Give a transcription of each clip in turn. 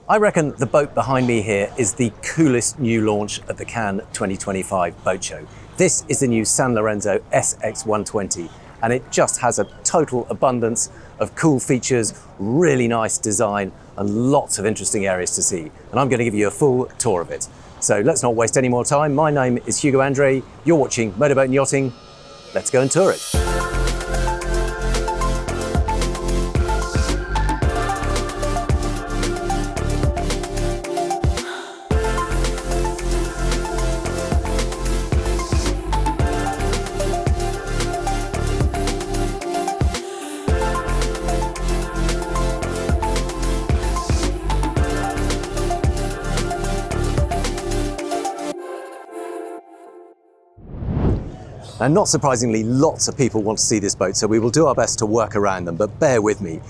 I reckon the boat behind me here is the coolest new launch at the Cannes 2025 boat show. This is the new Sanlorenzo SX120, and it just has a total abundance of cool features, really nice design, and lots of interesting areas to see. And I'm going to give you a full tour of it. So let's not waste any more time. My name is Hugo Andreae. You're watching Motorboat and Yachting. Let's go and tour it. And not surprisingly, lots of people want to see this boat, so we will do our best to work around them, but bear with me.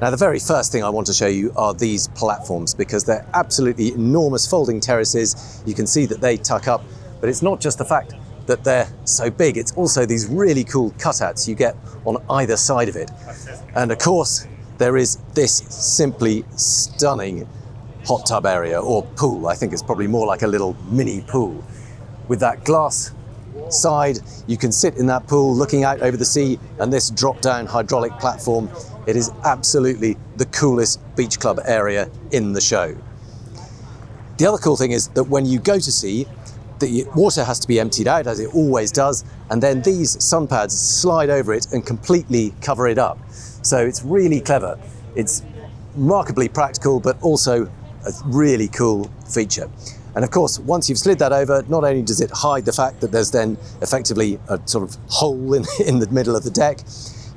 Now, the very first thing I want to show you are these platforms, because they're absolutely enormous folding terraces. You can see that they tuck up, but it's not just the fact that they're so big, it's also these really cool cutouts you get on either side of it. And of course, there is this simply stunning hot tub area, or pool. I think it's probably more like a little mini pool. With that glass side, you can sit in that pool looking out over the sea, and this drop-down hydraulic platform. It is absolutely the coolest beach club area in the show. The other cool thing is that when you go to sea, the water has to be emptied out, as it always does, and then these sun pads slide over it and completely cover it up. So it's really clever. It's remarkably practical, but also a really cool feature. And of course, once you've slid that over, not only does it hide the fact that there's then effectively a sort of hole in the middle of the deck,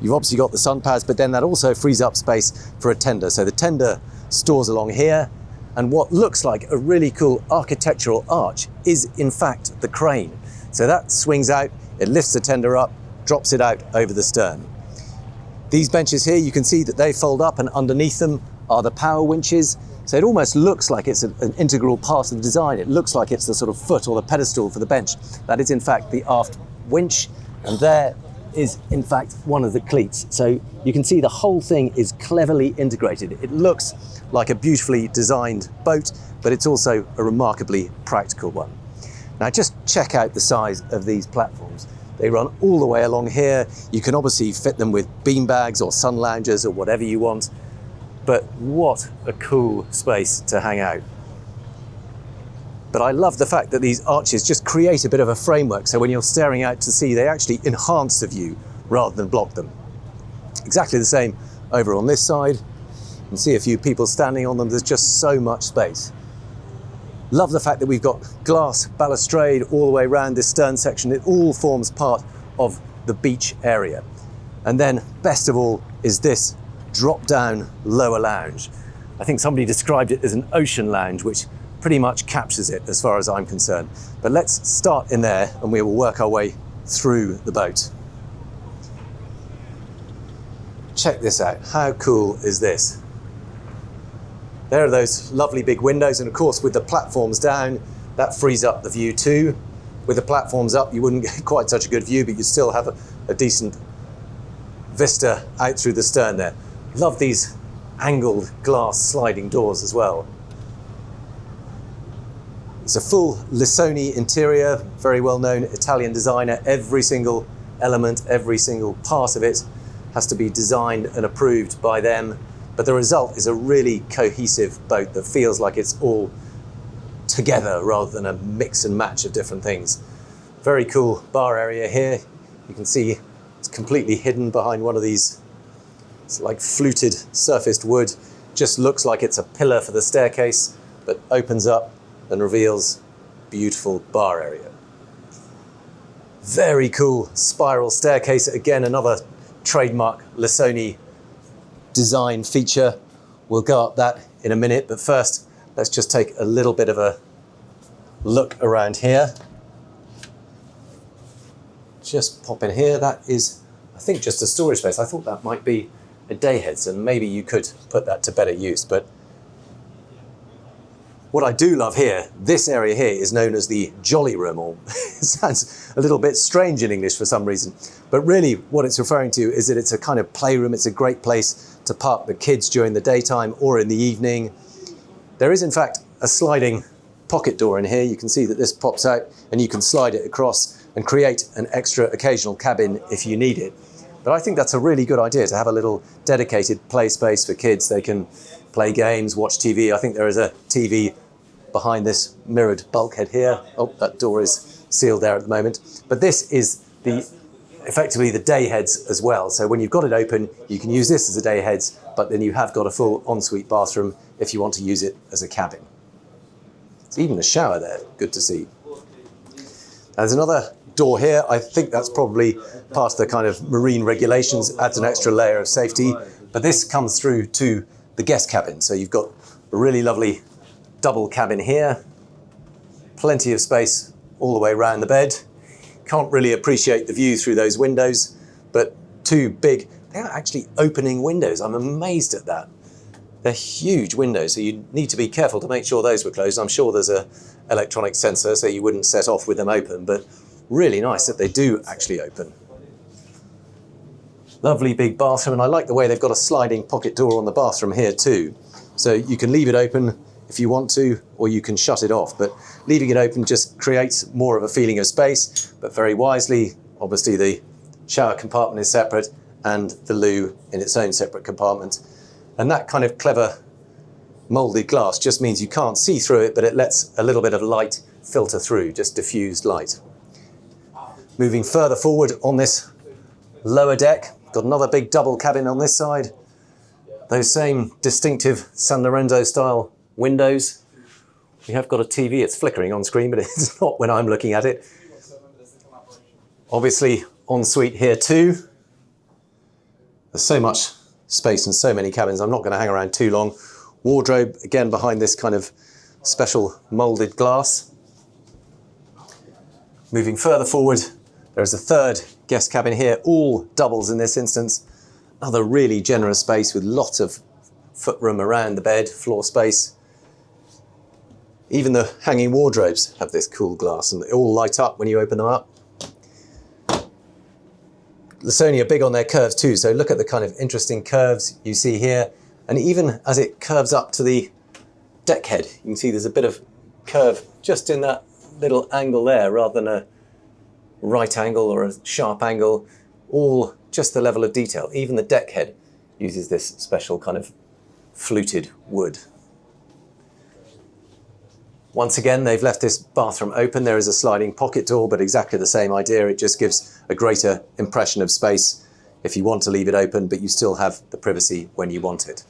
you've obviously got the sun pads, but then that also frees up space for a tender. So the tender stores along here, and what looks like a really cool architectural arch is in fact the crane. So that swings out, it lifts the tender up, drops it out over the stern. These benches here, you can see that they fold up, and underneath them are the power winches. So it almost looks like it's an integral part of the design. It looks like it's the sort of foot or the pedestal for the bench. That is in fact the aft winch, and there is in fact one of the cleats. So you can see the whole thing is cleverly integrated. It looks like a beautifully designed boat, but it's also a remarkably practical one. Now just check out the size of these platforms. They run all the way along here. You can obviously fit them with bean bags or sun loungers or whatever you want. But what a cool space to hang out. But I love the fact that these arches just create a bit of a framework, so when you're staring out to sea, they actually enhance the view rather than block them. Exactly the same over on this side. You can see a few people standing on them. There's just so much space. Love the fact that we've got glass balustrade all the way around this stern section. It all forms part of the beach area. And then, best of all, is this drop-down lower lounge. I think somebody described it as an ocean lounge, which pretty much captures it as far as I'm concerned. But let's start in there and we will work our way through the boat. Check this out. How cool is this? There are those lovely big windows, and of course with the platforms down, that frees up the view too. With the platforms up, you wouldn't get quite such a good view, but you still have a decent vista out through the stern there. Love these angled glass sliding doors as well. It's a full Lissoni interior, very well-known Italian designer. Every single element, every single part of it has to be designed and approved by them. But the result is a really cohesive boat that feels like it's all together rather than a mix and match of different things. Very cool bar area here. You can see it's completely hidden behind one of these. It's like fluted surfaced wood. Just looks like it's a pillar for the staircase, but opens up and reveals beautiful bar area. Very cool spiral staircase. Again, another trademark Lissoni design feature. We'll go up that in a minute, but first, let's just take a little bit of a look around here. Just pop in here. That is, I think, just a storage space. I thought that might be a dayhead, and maybe you could put that to better use. But what I do love here, this area here is known as the jolly room, or it sounds a little bit strange in English for some reason. But really what it's referring to is that it's a kind of playroom. It's a great place to park the kids during the daytime or in the evening. There is in fact a sliding pocket door in here. You can see that this pops out and you can slide it across and create an extra occasional cabin if you need it. But I think that's a really good idea to have a little dedicated play space for kids. They can play games, watch TV. I think there is a TV behind this mirrored bulkhead here. Oh, that door is sealed there at the moment. But this is effectively the day heads as well. So when you've got it open, you can use this as a day heads, but then you have got a full ensuite bathroom if you want to use it as a cabin. There's even a shower there, good to see. There's another door here. I think that's probably part of the kind of marine regulations, adds an extra layer of safety, but this comes through to the guest cabin. So you've got a really lovely double cabin here, plenty of space all the way around the bed. Can't really appreciate the view through those windows, but two big, they're actually opening windows. I'm amazed at that. They're huge windows, so you need to be careful to make sure those were closed. I'm sure there's a electronic sensor, so you wouldn't set off with them open, but really nice that they do actually open. Lovely big bathroom, and I like the way they've got a sliding pocket door on the bathroom here too. So you can leave it open if you want to, or you can shut it off, but leaving it open just creates more of a feeling of space, but very wisely, obviously the shower compartment is separate and the loo in its own separate compartment. And that kind of clever moulded glass just means you can't see through it, but it lets a little bit of light filter through, just diffused light. Moving further forward on this lower deck, got another big double cabin on this side. Those same distinctive Sanlorenzo style windows. We have got a TV, it's flickering on screen, but it's not when I'm looking at it. Obviously, ensuite here too. There's so much space and so many cabins, I'm not going to hang around too long. Wardrobe, again, behind this kind of special moulded glass. Moving further forward, there's a third guest cabin here, all doubles in this instance. Another really generous space with lots of footroom around the bed, floor space. Even the hanging wardrobes have this cool glass and they all light up when you open them up. Lasonia are big on their curves too, so look at the kind of interesting curves you see here. And even as it curves up to the deck head, you can see there's a bit of curve just in that little angle there, rather than a right angle or a sharp angle, all just the level of detail. Even the deck head uses this special kind of fluted wood. Once again, they've left this bathroom open. There is a sliding pocket door, but exactly the same idea. It just gives a greater impression of space if you want to leave it open, but you still have the privacy when you want it.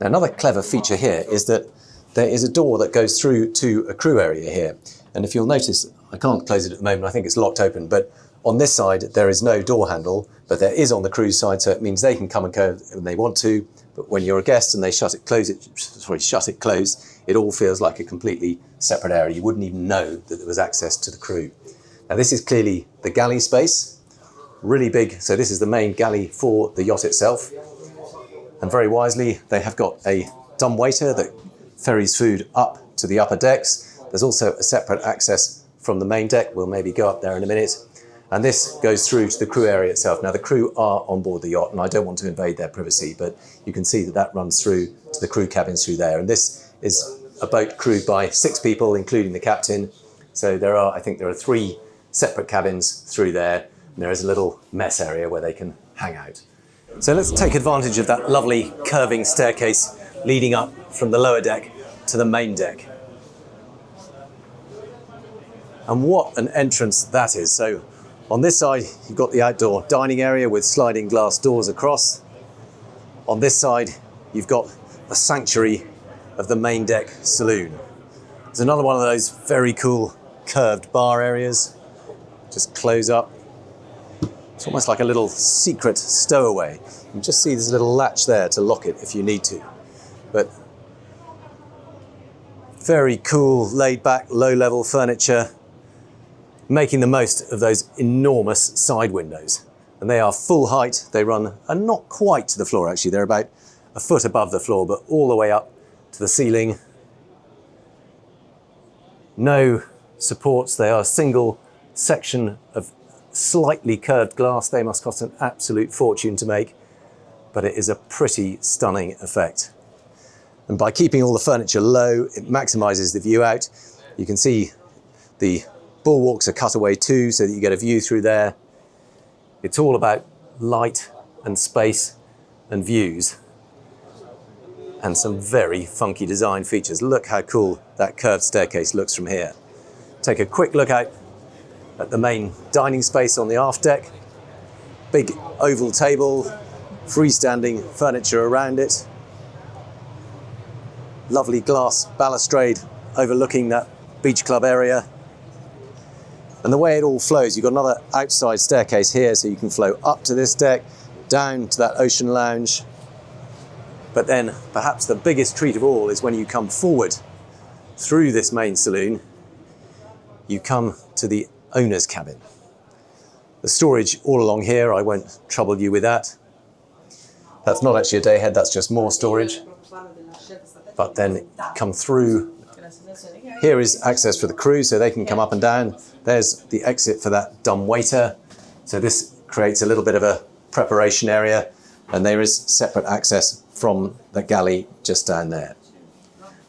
Now, another clever feature here is that there is a door that goes through to a crew area here. And if you'll notice, I can't close it at the moment, I think it's locked open, but on this side, there is no door handle, but there is on the crew side, so it means they can come and go when they want to, but when you're a guest and they shut it close, it all feels like a completely separate area. You wouldn't even know that there was access to the crew. Now, this is clearly the galley space, really big, so this is the main galley for the yacht itself. And very wisely, they have got a dumbwaiter that ferries food up to the upper decks. There's also a separate access from the main deck. We'll maybe go up there in a minute. And this goes through to the crew area itself. Now, the crew are on board the yacht, and I don't want to invade their privacy, but you can see that that runs through to the crew cabins through there. And this is a boat crewed by 6 people, including the captain. So I think there are 3 separate cabins through there. And there is a little mess area where they can hang out. So let's take advantage of that lovely curving staircase leading up from the lower deck to the main deck. And what an entrance that is. So on this side, you've got the outdoor dining area with sliding glass doors across. On this side, you've got the sanctuary of the main deck saloon. There's another one of those very cool curved bar areas. Just close up. It's almost like a little secret stowaway. You can just see this little latch there to lock it if you need to. But very cool, laid back, low level furniture, making the most of those enormous side windows. And they are full height. They run, and not quite to the floor actually, they're about a foot above the floor, but all the way up to the ceiling. No supports, they are a single section of slightly curved glass. They must cost an absolute fortune to make, but it is a pretty stunning effect. And by keeping all the furniture low, it maximizes the view out. You can see the bulwarks are cut away too, so that you get a view through there. It's all about light and space and views, and some very funky design features. Look how cool that curved staircase looks from here. Take a quick look out at the main dining space on the aft deck. Big oval table, freestanding furniture around it. Lovely glass balustrade overlooking that beach club area. And the way it all flows, you've got another outside staircase here, so you can flow up to this deck, down to that ocean lounge. But then perhaps the biggest treat of all is when you come forward through this main saloon, you come to the owner's cabin. The storage all along here, I won't trouble you with that. That's not actually a day ahead, that's just more storage. But then come through. Here is access for the crew, so they can come up and down. There's the exit for that dumb waiter. So this creates a little bit of a preparation area, and there is separate access from the galley just down there.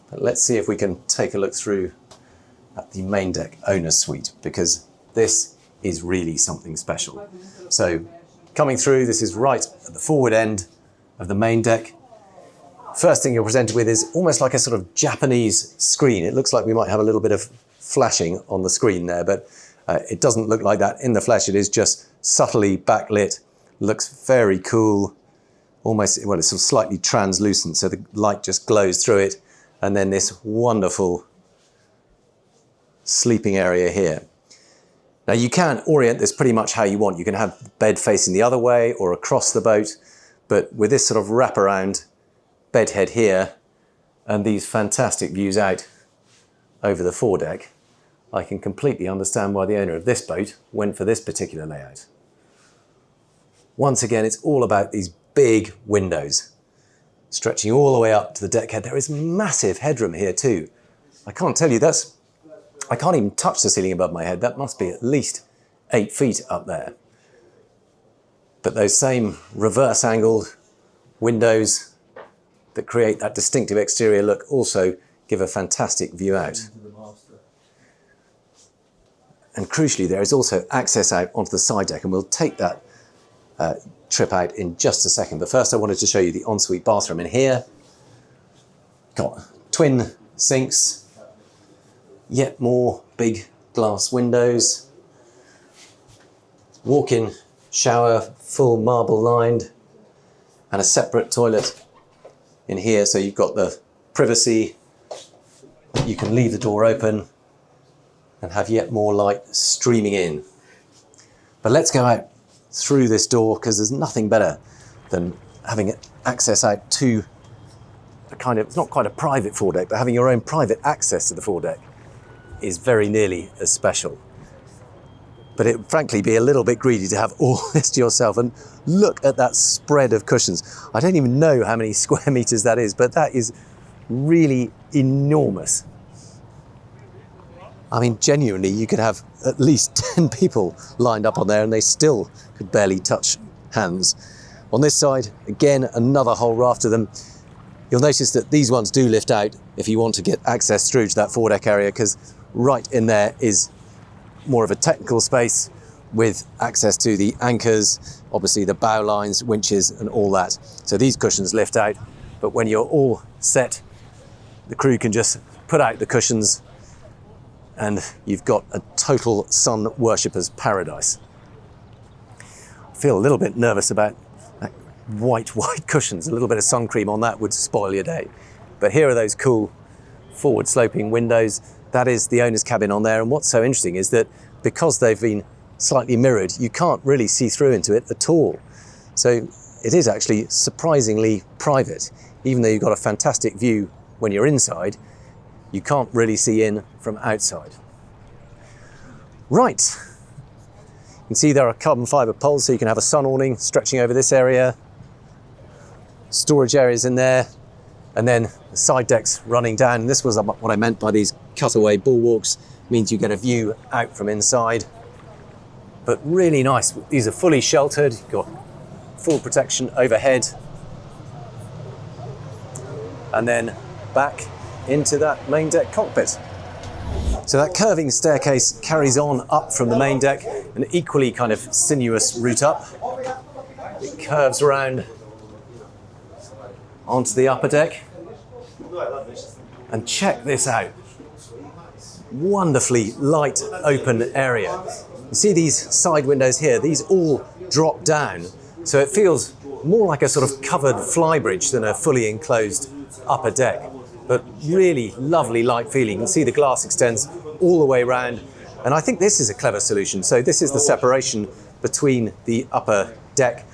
But let's see if we can take a look through at the main deck owner's suite, because this is really something special. So coming through, this is right at the forward end of the main deck. First thing you're presented with is almost like a sort of Japanese screen. It looks like we might have a little bit of flashing on the screen there, but it doesn't look like that in the flesh. It is just subtly backlit, looks very cool, almost, well, it's sort of slightly translucent, so the light just glows through it. And then this wonderful sleeping area here. Now you can orient this pretty much how you want. You can have the bed facing the other way or across the boat, but with this sort of wraparound bed head here and these fantastic views out over the foredeck, I can completely understand why the owner of this boat went for this particular layout. Once again, it's all about these big windows stretching all the way up to the deck head. There is massive headroom here too. I can't tell you, I can't even touch the ceiling above my head. That must be at least 8 feet up there. But those same reverse angled windows that create that distinctive exterior look also give a fantastic view out. And crucially, there is also access out onto the side deck, and we'll take that trip out in just a second. But first I wanted to show you the ensuite bathroom. In here, got twin sinks, yet more big glass windows, walk-in shower, full marble lined, and a separate toilet in here, so you've got the privacy. You can leave the door open and have yet more light streaming in. But let's go out through this door, because there's nothing better than having access out to a kind of, it's not quite a private foredeck, but having your own private access to the foredeck is very nearly as special. But it would frankly be a little bit greedy to have all this to yourself. And look at that spread of cushions. I don't even know how many square meters that is, but that is really enormous. I mean, genuinely, you could have at least 10 people lined up on there and they still could barely touch hands. On this side, again, another whole raft of them. You'll notice that these ones do lift out if you want to get access through to that foredeck area, because right in there is more of a technical space with access to the anchors, obviously the bow lines, winches and all that. So these cushions lift out, but when you're all set, the crew can just put out the cushions and you've got a total sun worshipper's paradise. I feel a little bit nervous about that white cushions. A little bit of sun cream on that would spoil your day. But here are those cool forward sloping windows. That is the owner's cabin on there. And what's so interesting is that because they've been slightly mirrored, you can't really see through into it at all. So it is actually surprisingly private. Even though you've got a fantastic view when you're inside, you can't really see in from outside. Right. You can see there are carbon fibre poles, so you can have a sun awning stretching over this area. Storage areas in there. And then the side decks running down. And this was what I meant by these cutaway bulwarks. It means you get a view out from inside. But really nice. These are fully sheltered. You've got full protection overhead. And then back into that main deck cockpit. So that curving staircase carries on up from the main deck, an equally kind of sinuous route up. It curves around onto the upper deck. And check this out. Wonderfully light open area. You see these side windows here, these all drop down, so it feels more like a sort of covered flybridge than a fully enclosed upper deck. But really lovely light feeling. You can see the glass extends all the way around, and I think this is a clever solution. So this is the separation between the upper deck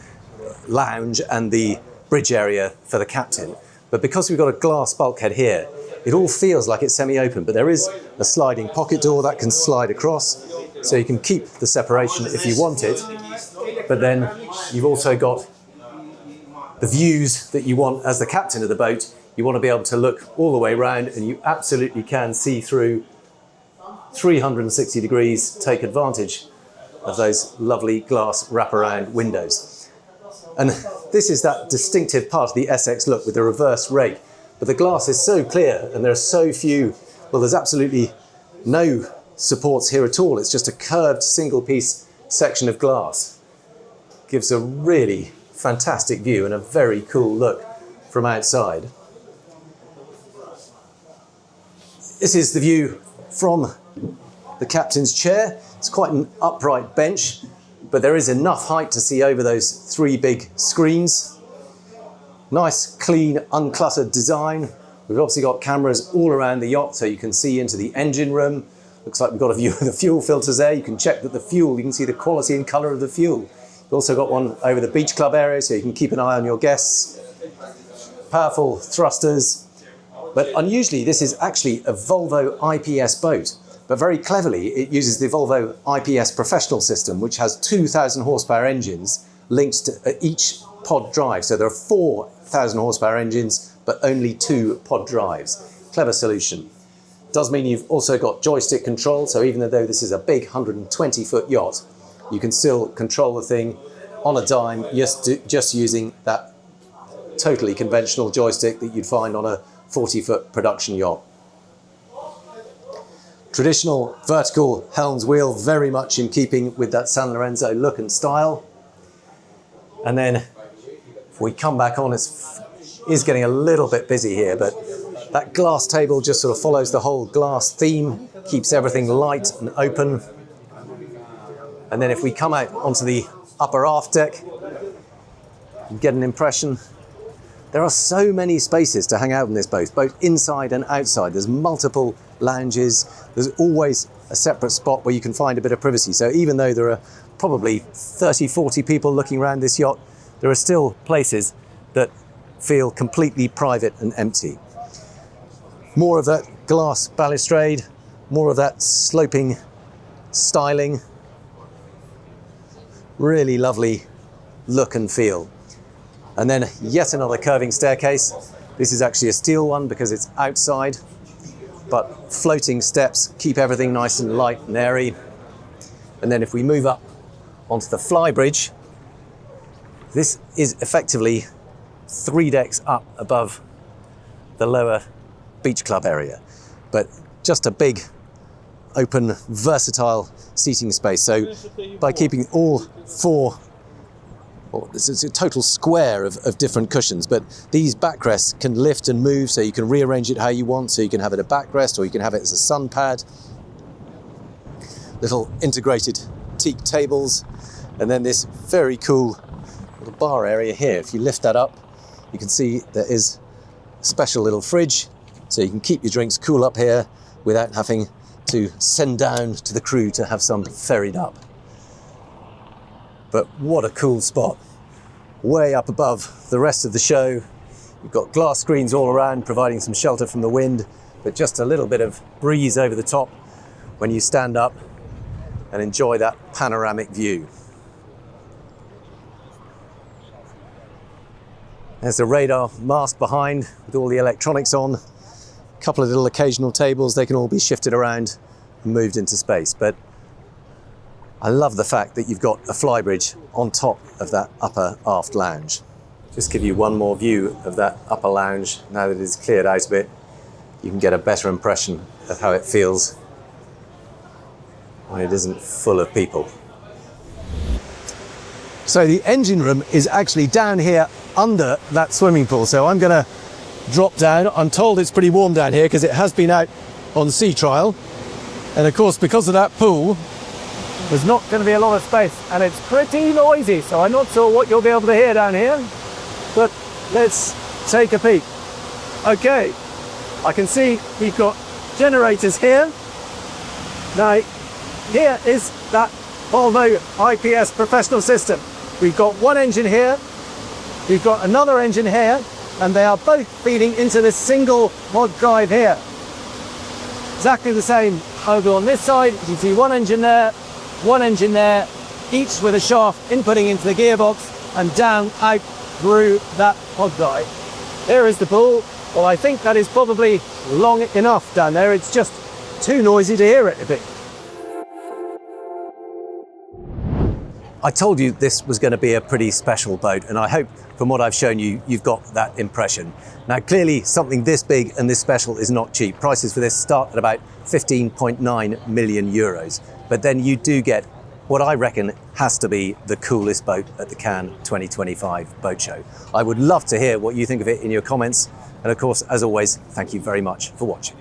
lounge and the bridge area for the captain. But because we've got a glass bulkhead here, it all feels like it's semi-open, but there is a sliding pocket door that can slide across, so you can keep the separation if you want it, but then you've also got the views that you want as the captain of the boat. You want to be able to look all the way around, and you absolutely can see through 360 degrees, take advantage of those lovely glass wraparound windows. And this is that distinctive part of the SX look with the reverse rake. But the glass is so clear, and there are so few, well, there's absolutely no supports here at all. It's just a curved single piece section of glass. Gives a really fantastic view and a very cool look from outside. This is the view from the captain's chair. It's quite an upright bench, but there is enough height to see over those three big screens. Nice, clean, uncluttered design. We've obviously got cameras all around the yacht, so you can see into the engine room. Looks like we've got a view of the fuel filters there. You can check that the fuel, you can see the quality and colour of the fuel. We've also got one over the beach club area, so you can keep an eye on your guests. Powerful thrusters. But unusually, this is actually a Volvo IPS boat. But very cleverly, it uses the Volvo IPS professional system, which has 2,000 horsepower engines linked to each pod drive. So there are 4,000 horsepower engines, but only 2 pod drives. Clever solution. Does mean you've also got joystick control. So even though this is a big 120-foot yacht, you can still control the thing on a dime, just using that totally conventional joystick that you'd find on a 40-foot production yacht. Traditional vertical helm's wheel, very much in keeping with that Sanlorenzo look and style. And then if we come back on, it is getting a little bit busy here, but that glass table just sort of follows the whole glass theme, keeps everything light and open. And then if we come out onto the upper aft deck, you get an impression. There are so many spaces to hang out in this boat, both inside and outside. There's multiple lounges. There's always a separate spot where you can find a bit of privacy. So even though there are probably 30, 40 people looking around this yacht, there are still places that feel completely private and empty. More of that glass balustrade, more of that sloping styling. Really lovely look and feel. And then yet another curving staircase. This is actually a steel one because it's outside, but floating steps keep everything nice and light and airy. And then if we move up onto the Flybridge, this is effectively 3 decks up above the lower beach club area, but just a big, open, versatile seating space. So by keeping all 4, it's a total square of different cushions, but these backrests can lift and move, so you can rearrange it how you want. So you can have it a backrest, or you can have it as a sun pad. Little integrated teak tables, and then this very cool little bar area here. If you lift that up, you can see there is a special little fridge, so you can keep your drinks cool up here without having to send down to the crew to have some ferried up. But what a cool spot. Way up above the rest of the show. You've got glass screens all around, providing some shelter from the wind, but just a little bit of breeze over the top when you stand up and enjoy that panoramic view. There's the radar mast behind with all the electronics on. A couple of little occasional tables, they can all be shifted around and moved into space. But I love the fact that you've got a flybridge on top of that upper aft lounge. Just give you one more view of that upper lounge now that it's cleared out a bit. you can get a better impression of how it feels when it isn't full of people. So the engine room is actually down here under that swimming pool. So I'm going to drop down. I'm told it's pretty warm down here because it has been out on sea trial. And of course, because of that pool, there's not going to be a lot of space and it's pretty noisy. So I'm not sure what you'll be able to hear down here, but let's take a peek. Okay, I can see we've got generators here. Now, here is that Volvo IPS professional system. We've got one engine here, we've got another engine here, and they are both feeding into this single mod drive here. Exactly the same over on this side. You can see one engine there, each with a shaft inputting into the gearbox and down out through that pod drive. There is the pool. Well, I think that is probably long enough down there. It's just too noisy to hear it a bit. I told you this was going to be a pretty special boat, and I hope from what I've shown you, you've got that impression. Now, clearly something this big and this special is not cheap. Prices for this start at about 15.9 million euros. But then you do get what I reckon has to be the coolest boat at the Cannes 2025 boat show. I would love to hear what you think of it in your comments. And of course, as always, thank you very much for watching.